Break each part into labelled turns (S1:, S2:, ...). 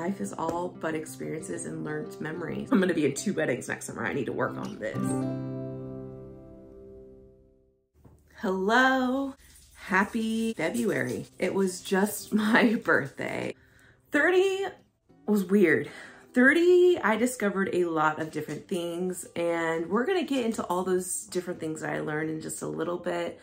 S1: life is all but experiences and learned memories. I'm gonna be in 2 weddings next summer. I need to work on this. Hello, happy February. It was just my birthday. 30 was weird. 30, I discovered a lot of different things, and we're gonna get into all those different things that I learned in just a little bit,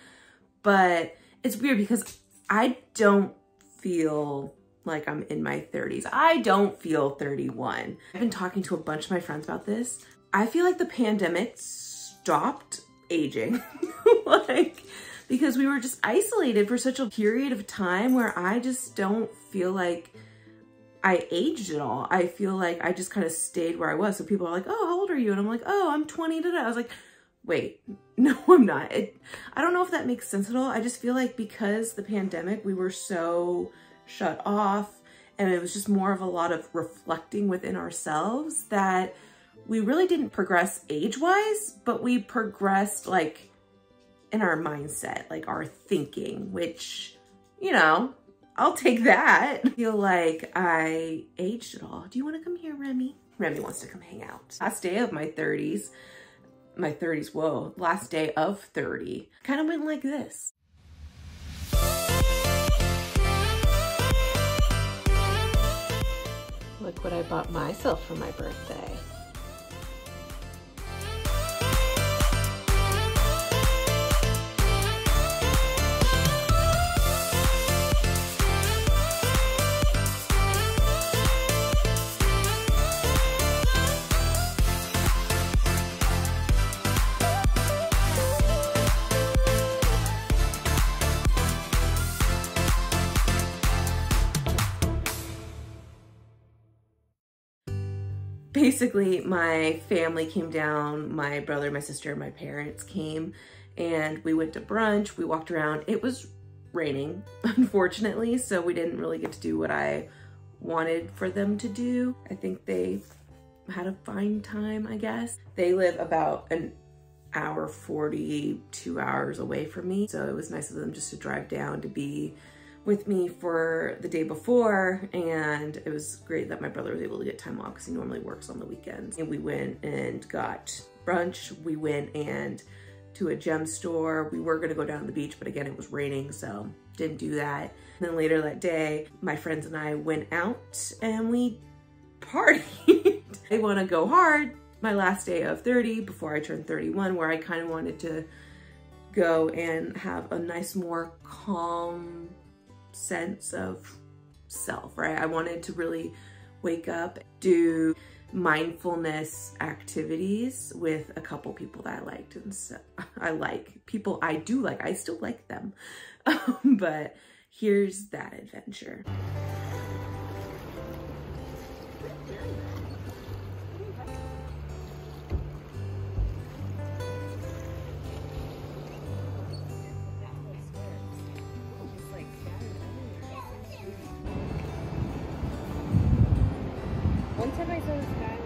S1: but it's weird because I don't feel like I'm in my 30s. I don't feel 31. I've been talking to a bunch of my friends about this. I feel like the pandemic stopped aging, because we were just isolated for such a period of time where I just don't feel like I aged at all. I feel like I just kind of stayed where I was. So people are like, oh, how old are you? And I'm like, oh, I'm 20 today. I was like, wait, no, I'm not. I don't know if that makes sense at all. I just feel like because the pandemic, we were so shut off and it was just more of a lot of reflecting within ourselves that we really didn't progress age-wise, but we progressed like in our mindset, like our thinking, which, you know, I'll take that. I feel like I aged it all. Do you want to come here, Remy? Remy wants to come hang out. Last day of my 30s, whoa, last day of 30, kind of went like this. Look what I bought myself for my birthday. Basically, my family came down, my brother, my sister, my parents came, and we went to brunch, we walked around. It was raining, unfortunately, so we didn't really get to do what I wanted for them to do. I think they had a fine time, I guess. They live about an hour 40, 2 hours away from me, so it was nice of them just to drive down to be with me for the day before, and it was great that my brother was able to get time off because he normally works on the weekends. And we went and got brunch. We went and to a gem store. We were gonna go down to the beach, but again, it was raining, so didn't do that. And then later that day, my friends and I went out and we partied. I wanna go hard. My last day of 30 before I turned 31, where I kind of wanted to go and have a nice, more calm sense of self, right? I wanted to really wake up, do mindfulness activities with a couple people that I liked. And so I like people I do like, I still like them. But here's that adventure.
S2: One time I saw this guy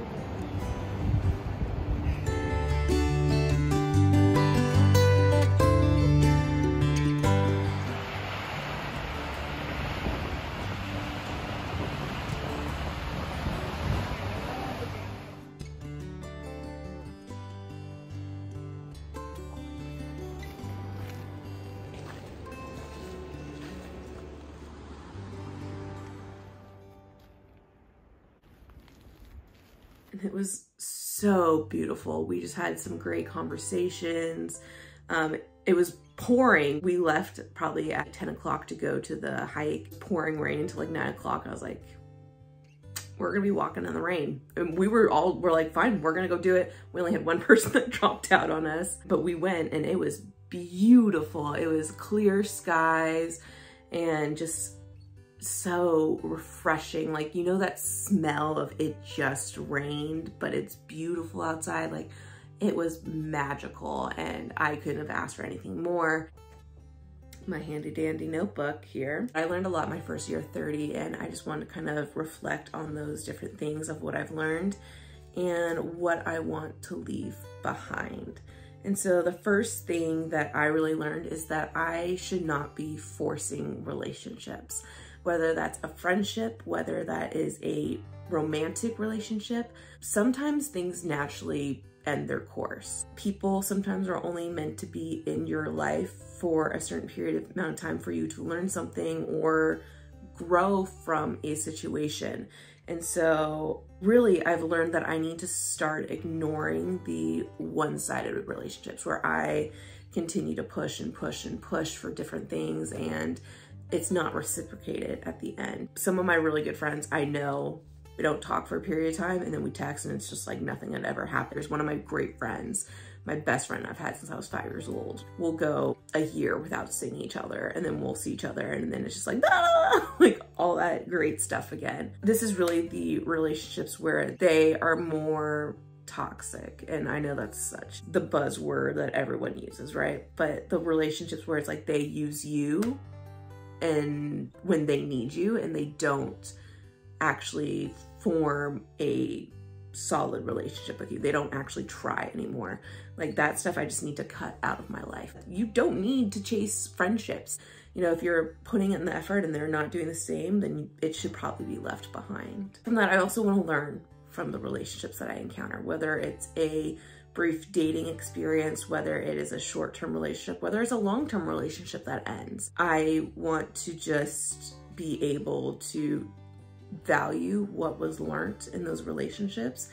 S1: and it was so beautiful. We just had some great conversations. It was pouring. We left probably at 10 o'clock to go to the hike, pouring rain until like 9 o'clock. I was like, we're gonna be walking in the rain. And we're like, fine, we're gonna go do it. We only had one person that dropped out on us, but we went and it was beautiful. It was clear skies and just so refreshing. Like, you know, that smell of it just rained, but it's beautiful outside. Like, it was magical and I couldn't have asked for anything more. My handy dandy notebook here. I learned a lot my first year 30, and I just want to kind of reflect on those different things of what I've learned and what I want to leave behind. And so the first thing that I really learned is that I should not be forcing relationships. whether that's a friendship, whether that is a romantic relationship. Sometimes things naturally end their course. People sometimes are only meant to be in your life for a certain period of amount of time for you to learn something or grow from a situation. And so really I've learned that I need to start ignoring the one-sided relationships where I continue to push and push and push for different things and it's not reciprocated at the end. Some of my really good friends, I know we don't talk for a period of time and then we text and it's just like nothing had ever happened. There's one of my great friends, my best friend I've had since I was 5 years old. We'll go a year without seeing each other and then we'll see each other and then it's just like, ah! Like all that great stuff again. This is really the relationships where they are more toxic. And I know that's such the buzzword that everyone uses, right? But the relationships where it's like they use you and when they need you and they don't actually form a solid relationship with you. They don't actually try anymore. Like that stuff I just need to cut out of my life. You don't need to chase friendships. You know, if you're putting in the effort and they're not doing the same, then it should probably be left behind. From that, I also want to learn from the relationships that I encounter, whether it's a brief dating experience, whether it is a short-term relationship, whether it's a long-term relationship that ends. I want to just be able to value what was learned in those relationships,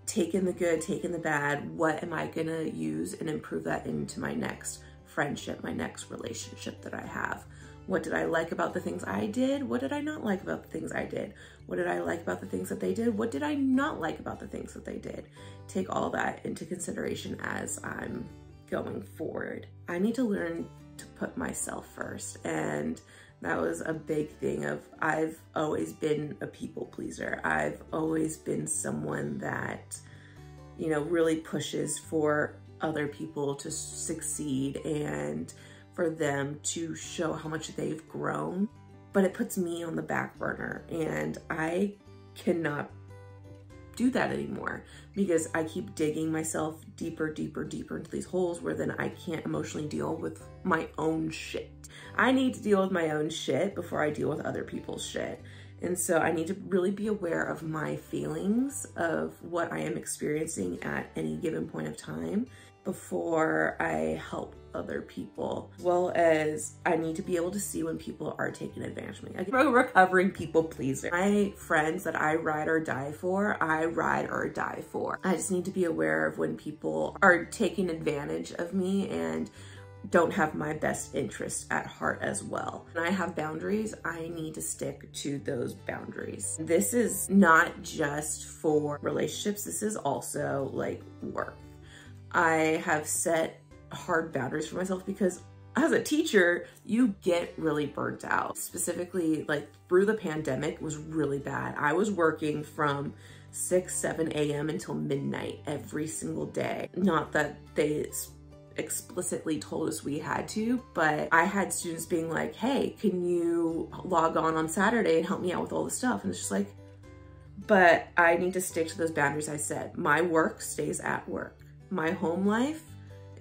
S1: take in the good, take in the bad. What am I gonna use and improve that into my next friendship, my next relationship that I have? What did I like about the things I did? What did I not like about the things I did? What did I like about the things that they did? What did I not like about the things that they did? Take all that into consideration as I'm going forward. I need to learn to put myself first, and that was a big thing of I've always been a people pleaser. I've always been someone that, you know, really pushes for other people to succeed and for them to show how much they've grown. But it puts me on the back burner and I cannot do that anymore because I keep digging myself deeper, deeper, deeper into these holes where then I can't emotionally deal with my own shit. I need to deal with my own shit before I deal with other people's shit. And so I need to really be aware of my feelings of what I am experiencing at any given point of time before I help other people, as well as I need to be able to see when people are taking advantage of me. I'm a recovering people pleaser. My friends that I ride or die for, I ride or die for. I just need to be aware of when people are taking advantage of me and don't have my best interest at heart as well. When I have boundaries, I need to stick to those boundaries. This is not just for relationships, this is also like work. I have set hard boundaries for myself because as a teacher, you get really burnt out. Specifically, like through the pandemic was really bad. I was working from 6, 7 a.m. until midnight every single day. Not that they explicitly told us we had to, but I had students being like, hey, can you log on Saturday and help me out with all the stuff? And it's just like, but I need to stick to those boundaries I set. My work stays at work. My home life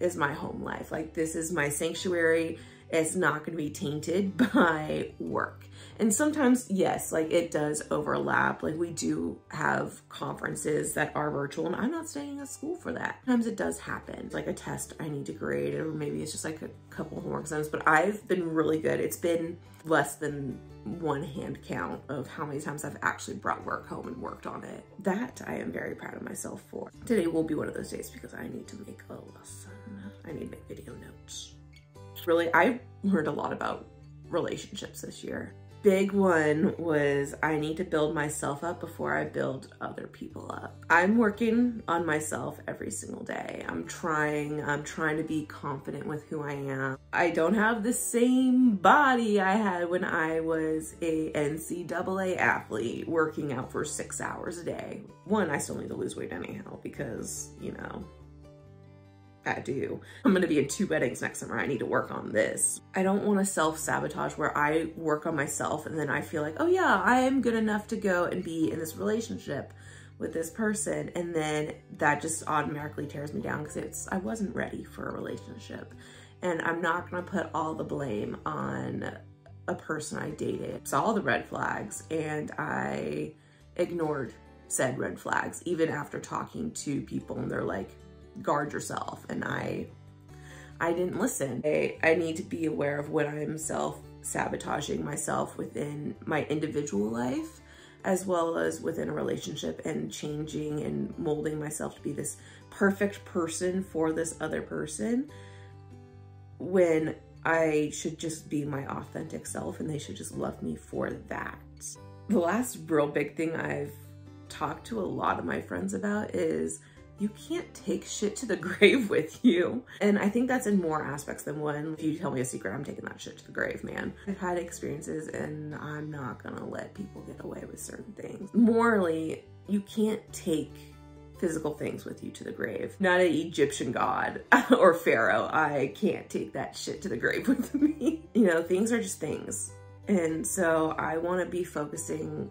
S1: is my home life. Like this is my sanctuary. It's not going to be tainted by work. And sometimes, yes, like it does overlap. Like we do have conferences that are virtual and I'm not staying at school for that. Sometimes it does happen, like a test I need to grade, or maybe it's just like a couple homework assignments, but I've been really good. It's been less than one hand count of how many times I've actually brought work home and worked on it. That I am very proud of myself for. Today will be one of those days because I need to make a lesson. I need to make video notes. Really, I learned a lot about relationships this year. Big one was I need to build myself up before I build other people up. I'm working on myself every single day. I'm trying to be confident with who I am. I don't have the same body I had when I was a NCAA athlete working out for 6 hours a day. One, I still need to lose weight anyhow because, you know, I do. I'm gonna be in 2 weddings next summer. I need to work on this. I don't want to self-sabotage where I work on myself and then I feel like, oh yeah, I am good enough to go and be in this relationship with this person. And then that just automatically tears me down because I wasn't ready for a relationship. And I'm not gonna put all the blame on a person I dated, saw the red flags, and I ignored said red flags, even after talking to people and they're like, guard yourself. And I didn't listen. I need to be aware of when I'm self-sabotaging myself within my individual life, as well as within a relationship, and changing and molding myself to be this perfect person for this other person, when I should just be my authentic self and they should just love me for that. The last real big thing I've talked to a lot of my friends about is you can't take shit to the grave with you. And I think that's in more aspects than one. If you tell me a secret, I'm taking that shit to the grave, man. I've had experiences and I'm not gonna let people get away with certain things. Morally, you can't take physical things with you to the grave. Not an Egyptian god or pharaoh. I can't take that shit to the grave with me. You know, things are just things. And so I wanna be focusing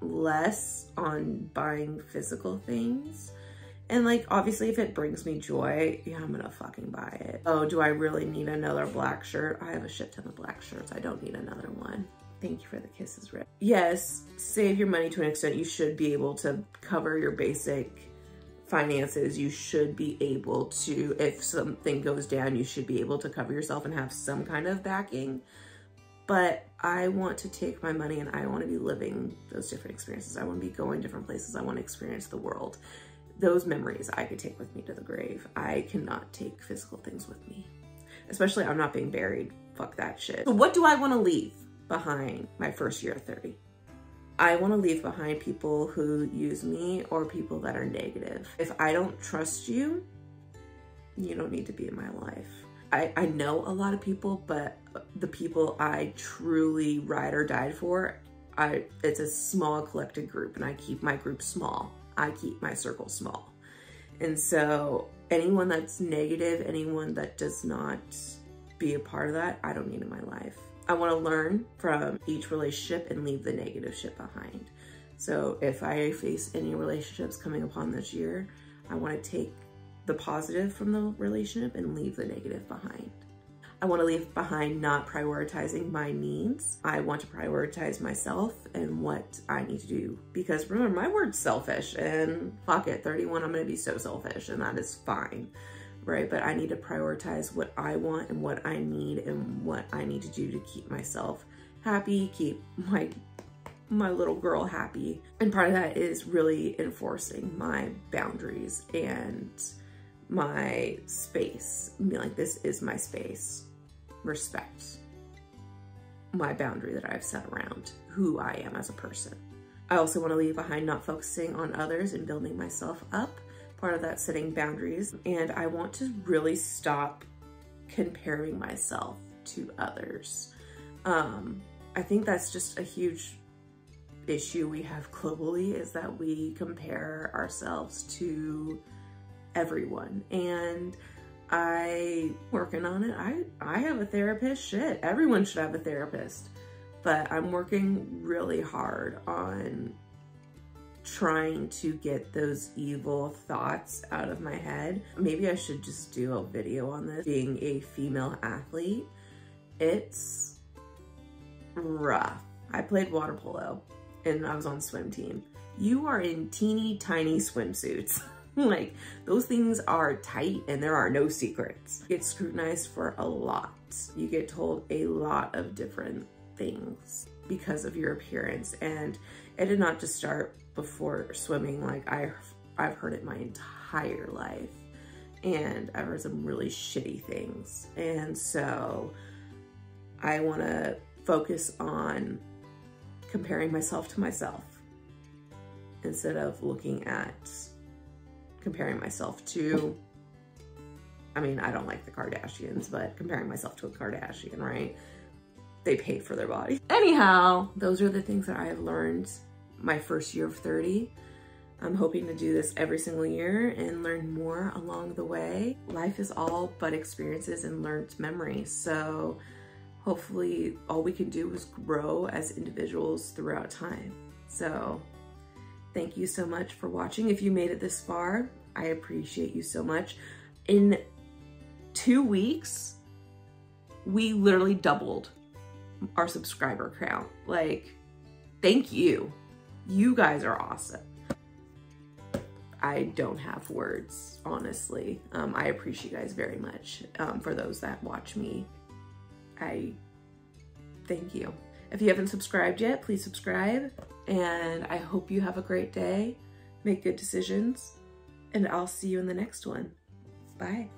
S1: less on buying physical things. And like, obviously if it brings me joy, yeah, I'm gonna fucking buy it. Oh, do I really need another black shirt? I have a shit ton of black shirts. I don't need another one. Thank you for the kisses, Rick. Yes, save your money to an extent. You should be able to cover your basic finances. You should be able to, if something goes down, you should be able to cover yourself and have some kind of backing. But I want to take my money and I want to be living those different experiences. I want to be going different places. I want to experience the world. Those memories I could take with me to the grave. I cannot take physical things with me. Especially I'm not being buried. Fuck that shit. So what do I want to leave behind my first year of 30? I want to leave behind people who use me or people that are negative. If I don't trust you, you don't need to be in my life. I know a lot of people, but the people I truly ride or die for, it's a small collected group, and I keep my group small. I keep my circle small. And so anyone that's negative, anyone that does not be a part of that, I don't need in my life. I want to learn from each relationship and leave the negative shit behind. So if I face any relationships coming upon this year, I want to take the positive from the relationship and leave the negative behind. I want to leave behind not prioritizing my needs. I want to prioritize myself and what I need to do. Because remember, my word's selfish, and fuck it, 31, I'm going to be so selfish, and that is fine, right? But I need to prioritize what I want and what I need and what I need to do to keep myself happy, keep my little girl happy. And part of that is really enforcing my boundaries and my space. I mean, like, this is my space. Respect my boundary that I've set around who I am as a person. I also want to leave behind not focusing on others and building myself up. Part of that, setting boundaries. And I want to really stop comparing myself to others. I think that's just a huge issue we have globally, is that we compare ourselves to everyone. And I'm working on it. I have a therapist. Shit, everyone should have a therapist. But I'm working really hard on trying to get those evil thoughts out of my head. Maybe I should just do a video on this. Being a female athlete, it's rough. I played water polo and I was on swim team. You are in teeny tiny swimsuits. Like, those things are tight and there are no secrets. You get scrutinized for a lot. You get told a lot of different things because of your appearance. And it did not just start before swimming. Like, I've heard it my entire life. And I've heard some really shitty things. And so I want to focus on comparing myself to myself instead of looking at comparing myself to, I mean, I don't like the Kardashians, but comparing myself to a Kardashian, right? They paid for their body. Anyhow, those are the things that I have learned my first year of 30. I'm hoping to do this every single year and learn more along the way. Life is all but experiences and learned memories. So hopefully all we can do is grow as individuals throughout time. So thank you so much for watching. If you made it this far, I appreciate you so much. In 2 weeks, we literally doubled our subscriber count. Like, thank you. You guys are awesome. I don't have words, honestly. I appreciate you guys very much. For those that watch me, I thank you. If you haven't subscribed yet, please subscribe. And I hope you have a great day. Make good decisions. And I'll see you in the next one. Bye.